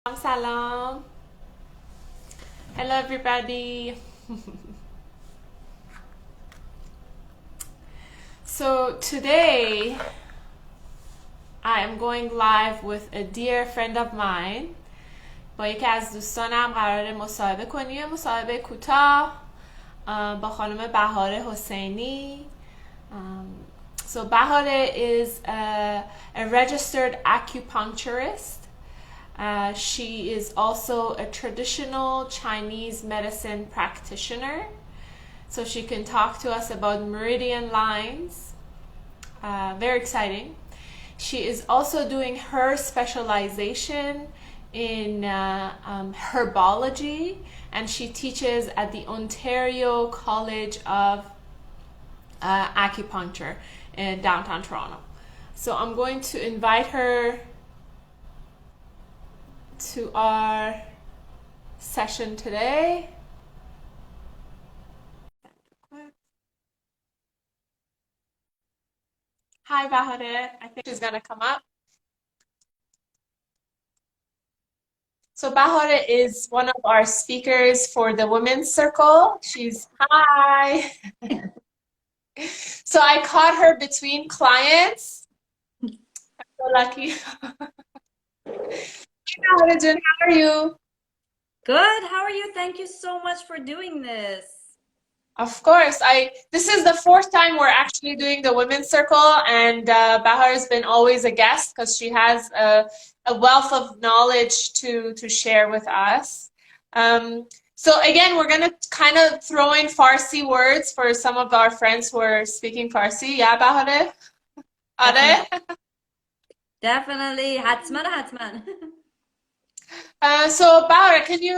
Salam. Hello, everybody. So today I am going live with a dear friend of mine. با یکی از دوستانم قراره مصاحبه کنیم. مصاحبه کوتاه با خانم بهاره حسینی. So Bahareh is a registered acupuncturist. She is also a traditional Chinese medicine practitioner. So she can talk to us about meridian lines. Very exciting. She is also doing her specialization in herbology, and she teaches at the Ontario College of Acupuncture in downtown Toronto. So I'm going to invite her to our session today. Hi, Bahareh. I think she's going to come up. So Bahareh is one of our speakers for the Women's Circle. She's, hi. So I caught her between clients. I'm so lucky. Hi, Bahareh, how are you? Good. How are you? Thank you so much for doing this. Of course. This is the fourth time we're actually doing the Women's Circle, and Bahar has been always a guest because she has a wealth of knowledge to share with us. So again, we're gonna kind of throw in Farsi words for some of our friends who are speaking Farsi. Yeah, Bahar? Are? Definitely. Hatman, hatman. So Bahar, can you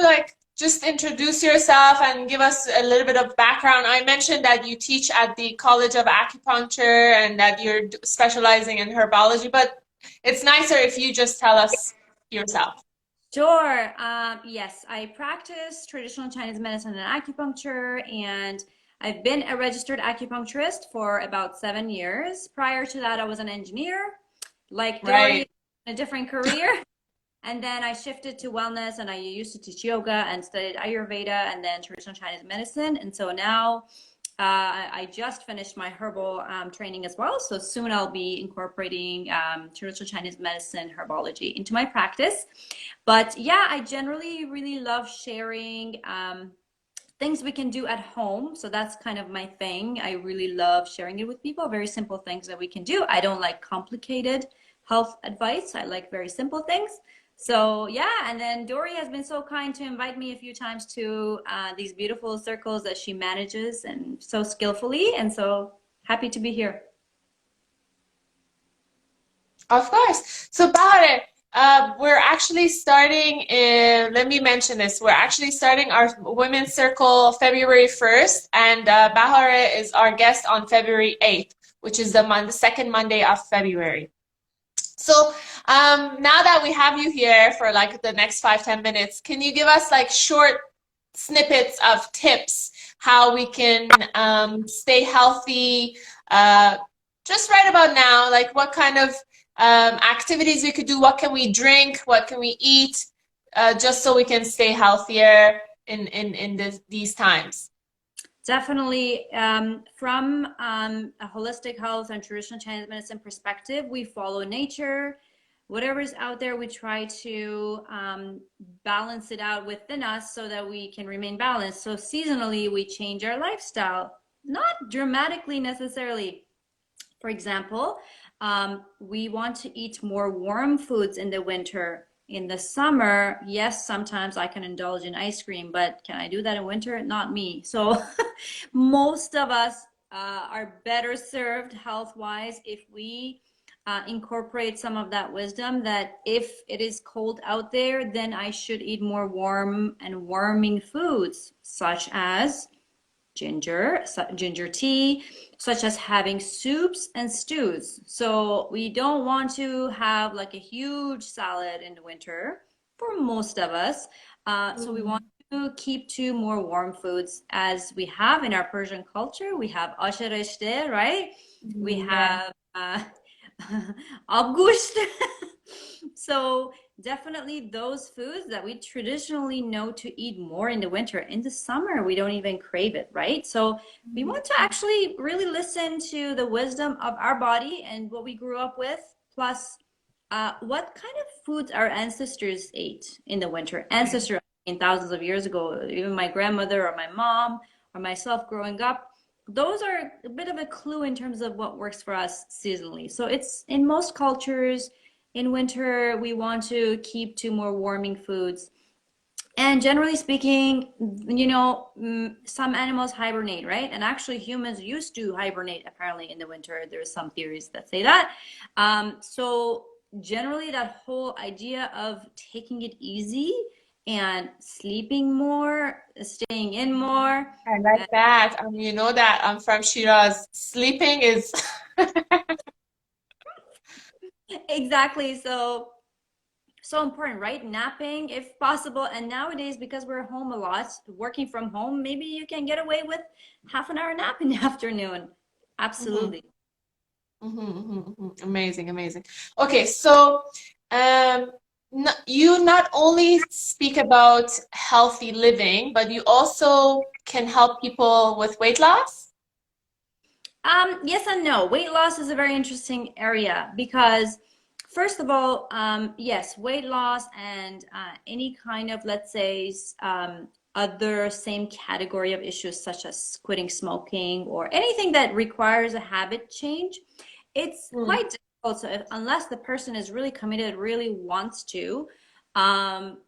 just introduce yourself and give us a little bit of background? I mentioned that you teach at the College of Acupuncture and that you're specializing in herbology, but it's nicer if you just tell us yourself. Sure. Yes, I practice traditional Chinese medicine and acupuncture, and I've been a registered acupuncturist for about 7 years. Prior to that, I was an engineer, like Dory, Right. in a different career. And then I shifted to wellness, and I used to teach yoga and studied Ayurveda and then traditional Chinese medicine. And so now I just finished my herbal training as well. So soon I'll be incorporating traditional Chinese medicine herbology into my practice. But yeah, I generally really love sharing things we can do at home. So that's kind of my thing. I really love sharing it with people, very simple things that we can do. I don't like complicated health advice. I like very simple things. So yeah, and then Dory has been so kind to invite me a few times to these beautiful circles that she manages and so skillfully. And so happy to be here. Of course. So Bahare, we're actually starting let me mention this. We're actually starting our Women's Circle February 1st, and Bahare is our guest on February 8th, which is the second Monday of February. So now that we have you here for like the next 5-10 minutes, can you give us like short snippets of tips how we can stay healthy just right about now? Like what kind of activities we could do, what can we drink, what can we eat, just so we can stay healthier in these times. Definitely, from a holistic health and traditional Chinese medicine perspective, we follow nature. Whatever's out there, we try to balance it out within us so that we can remain balanced. So seasonally, we change our lifestyle, not dramatically necessarily. For example, we want to eat more warm foods in the winter. In the summer, yes, sometimes I can indulge in ice cream, but can I do that in winter? Not me. So most of us are better served health-wise if we incorporate some of that wisdom that if it is cold out there, then I should eat more warm and warming foods, such as ginger tea, such as having soups and stews. So we don't want to have like a huge salad in the winter for most of us. So we want to keep to more warm foods as we have in our Persian culture. We have asharishte, right? We Yeah. have abgusht. So definitely those foods that we traditionally know to eat more in the winter. In the summer, we don't even crave it, right? So we want to actually really listen to the wisdom of our body and what we grew up with, plus what kind of foods our ancestors ate in the winter. Ancestors in thousands of years ago, even my grandmother or my mom or myself growing up, those are a bit of a clue in terms of what works for us seasonally. So it's in most cultures, in winter, we want to keep to more warming foods. And generally speaking, some animals hibernate, right? And actually, humans used to hibernate apparently in the winter. There's some theories that say that. So generally, that whole idea of taking it easy and sleeping more, staying in more. I like that. You know that I'm from Shiraz. Sleeping is Exactly. So important, right? Napping if possible. And nowadays, because we're home a lot, working from home, maybe you can get away with half an hour nap in the afternoon. Mhm, Absolutely. amazing, amazing. Okay, so um, you not only speak about healthy living, but you also can help people with weight loss. Yes and no. Weight loss is a very interesting area because, first of all, yes, weight loss and any kind of, let's say, other same category of issues such as quitting smoking or anything that requires a habit change, it's Mm. quite difficult. So unless the person is really committed, really wants to, um,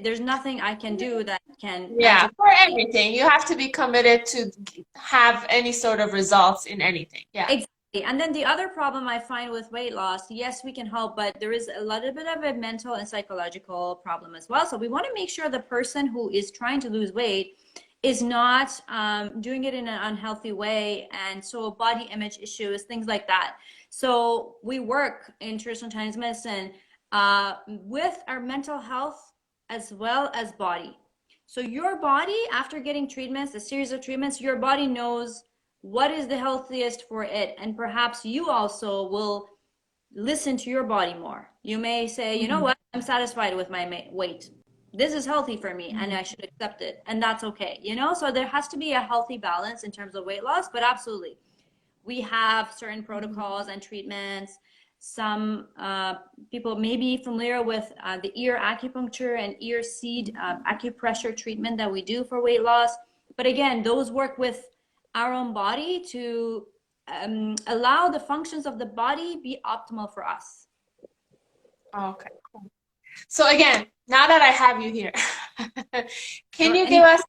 there's nothing I can do that can Yeah, magically. for everything, you have to be committed to have any sort of results in anything. Yeah. Exactly. And then the other problem I find with weight loss, yes, we can help, but there is a little bit of a mental and psychological problem as well. So we want to make sure the person who is trying to lose weight is not doing it in an unhealthy way. And so body image issues, things like that. So we work in traditional Chinese medicine with our mental health as well as body. So your body, after getting treatments, a series of treatments, your body knows what is the healthiest for it, and perhaps you also will listen to your body more. You may say, you know Mhm. what, I'm satisfied with my weight, this is healthy for me and I should accept it, and that's okay, so there has to be a healthy balance in terms of weight loss. But absolutely, we have certain protocols and treatments. Some people may be familiar with the ear acupuncture and ear seed acupressure treatment that we do for weight loss. But again, those work with our own body to allow the functions of the body be optimal for us. Okay, cool. So again, now that I have you here, can Sure. you give us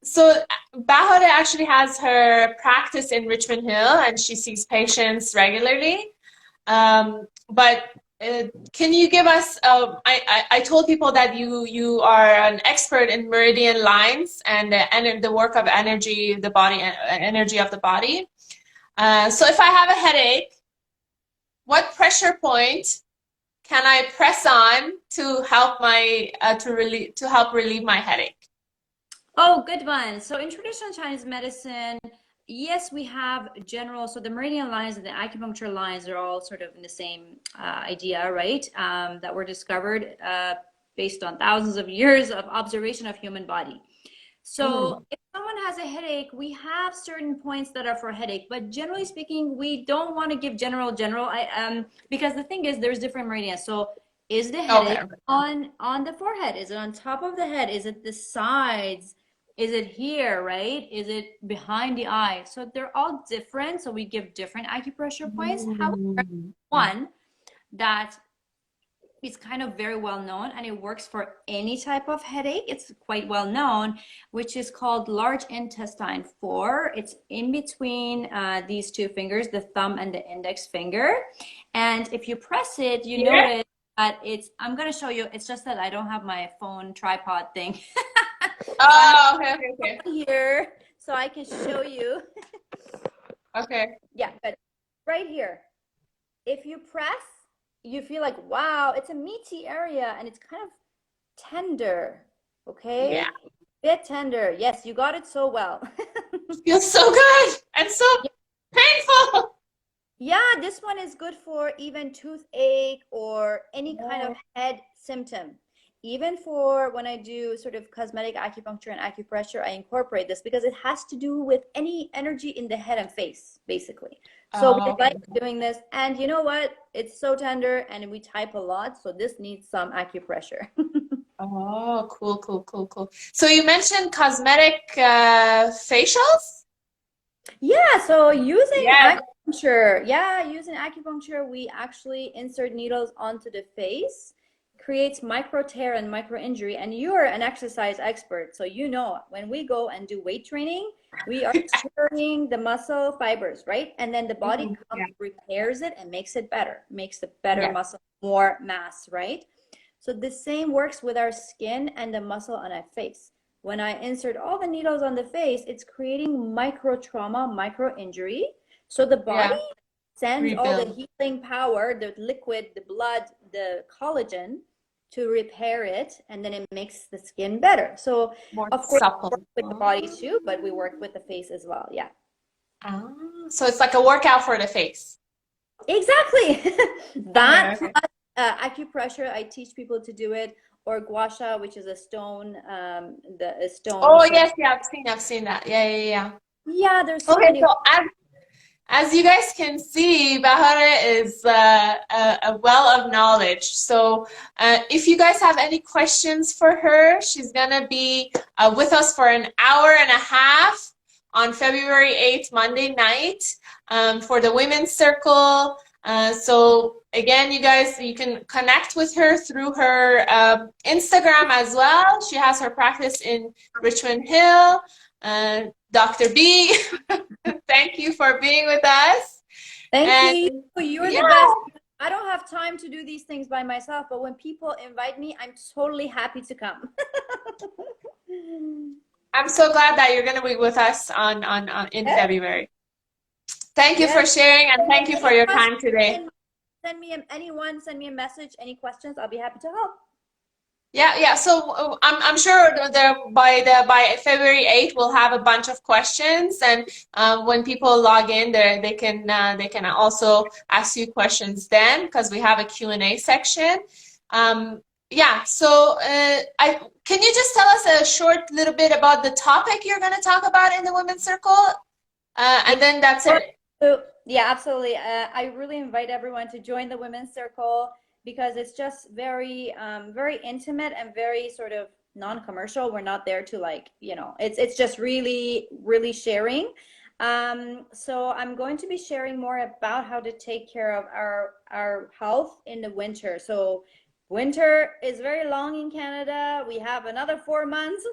so Bahareh actually has her practice in Richmond Hill and she sees patients regularly. But can you give us? I told people that you are an expert in meridian lines and the work of energy, the body, energy of the body. So if I have a headache, what pressure point can I press on to help my to help relieve my headache? Oh, good one. So in traditional Chinese medicine, yes, we have general, so the meridian lines and the acupuncture lines are all sort of in the same idea, right? That were discovered based on thousands of years of observation of human body. So Mm. if someone has a headache, we have certain points that are for headache, but generally speaking, we don't want to give because the thing is there's different meridians. So is the Okay. headache on the forehead? Is it on top of the head? Is it the sides? Is it here, right? Is it behind the eye? So they're all different. So we give different acupressure points. However, Mm. one that is kind of very well known and it works for any type of headache. It's quite well known, which is called large intestine 4. It's in between these two fingers, the thumb and the index finger. And if you press it, you Here? notice that I'm going to show you. It's just that I don't have my phone tripod thing. So I have Oh, okay, okay, okay. one here so I can show you. Okay. Yeah, but right here, if you press, you feel like, wow, it's a meaty area and it's kind of tender. Okay? Yeah. Bit tender. Yes, you got it so well. Feels so good and so Yeah, painful. Yeah, this one is good for even toothache or any kind of Oh, head symptom. Even for when I do sort of cosmetic acupuncture and acupressure, I incorporate this because it has to do with any energy in the head and face, basically. So we okay. like doing this. And you know what? It's so tender and we type a lot, so this needs some acupressure. Oh, cool, cool, cool, cool. So you mentioned cosmetic facials? Yeah, so using Yes. acupuncture, yeah, using acupuncture, we actually insert needles onto the face, creates micro tear and micro injury. And you're an exercise expert, so you know when we go and do weight training, we are tearing the muscle fibers, right? And then the body Mhm. comes, Yeah. repairs it, and makes it better, makes the better Yeah. muscle, more mass, right? So the same works with our skin and the muscle on our face. When I insert all the needles on the face, it's creating micro trauma, micro injury. So the Yeah. body sends all the Rebuild. healing power, the liquid, the blood, the collagen to repair it, and then it makes the skin better. So More of course, we supple. work with the body too, but we work with the face as well. Yeah. So it's like a workout for the face. Exactly. Okay, That okay. plus acupressure, I teach people to do it, or gua sha, which is a stone, a stone Oh sort of. yes, yeah, I've seen that. Yeah, yeah, yeah. Yeah, there's so Okay, many. so as you guys can see, Bahareh is a well of knowledge. So if you guys have any questions for her, she's gonna be with us for an hour and a half on February 8th, Monday night, for the Women's Circle. So again, you guys, you can connect with her through her Instagram as well. She has her practice in Richmond Hill. Dr. B. Thank you for being with us. Thank And you. You're yeah, the best. I don't have time to do these things by myself, but when people invite me, I'm totally happy to come. I'm so glad that you're going to be with us on in Yes, February. Thank you yes. for sharing and And then thank you for any your questions, time today. send me a message, any questions, I'll be happy to help. Yeah, yeah. So I'm sure by February 8th we'll have a bunch of questions, and when people log in, they can also ask you questions then because we have a Q&A section. Yeah. So I can you just tell us a short little bit about the topic you're going to talk about in the Women's Circle, Yeah. and then that's it. So, yeah, absolutely. I really invite everyone to join the Women's Circle because it's just very, very intimate and very sort of non-commercial. We're not there to like, it's just really, really sharing. So I'm going to be sharing more about how to take care of our health in the winter. So winter is very long in Canada. We have another 4 months.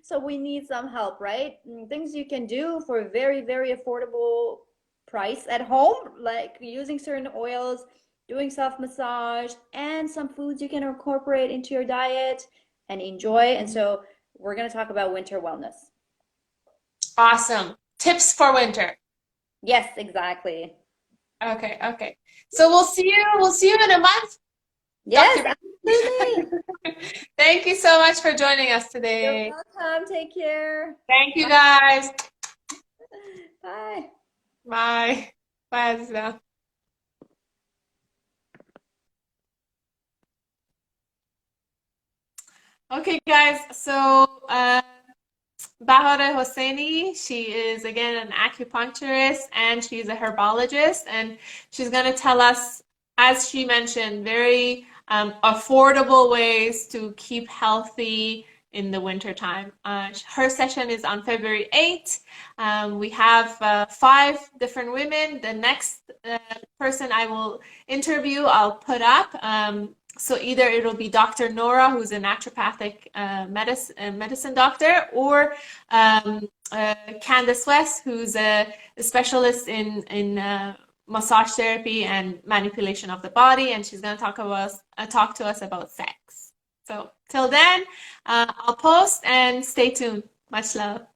So we need some help, right? Things you can do for very, very affordable price at home, like using certain oils, doing self massage, and some foods you can incorporate into your diet and enjoy. And so we're going to talk about winter wellness. Awesome. Tips for winter. Yes, exactly. Okay, okay. So we'll see you in a month, Yes, Dr. B. absolutely. Thank you so much for joining us You're today. welcome. Take care. Thank you Bye. guys. Bye. Bye. Bye, Azizah. Okay, guys. So Bahareh Hosseini, she is again an acupuncturist and she's a herbologist, and she's going to tell us, as she mentioned, very affordable ways to keep healthy in the wintertime. Her session is on February 8th. We have 5 different women. The next person I will interview, I'll put up. So either it'll be Dr. Nora, who's a naturopathic medicine doctor, or Candice West, who's a specialist in massage therapy and manipulation of the body, and she's going to talk to us about sex. So till then, I'll post and stay tuned. Much love.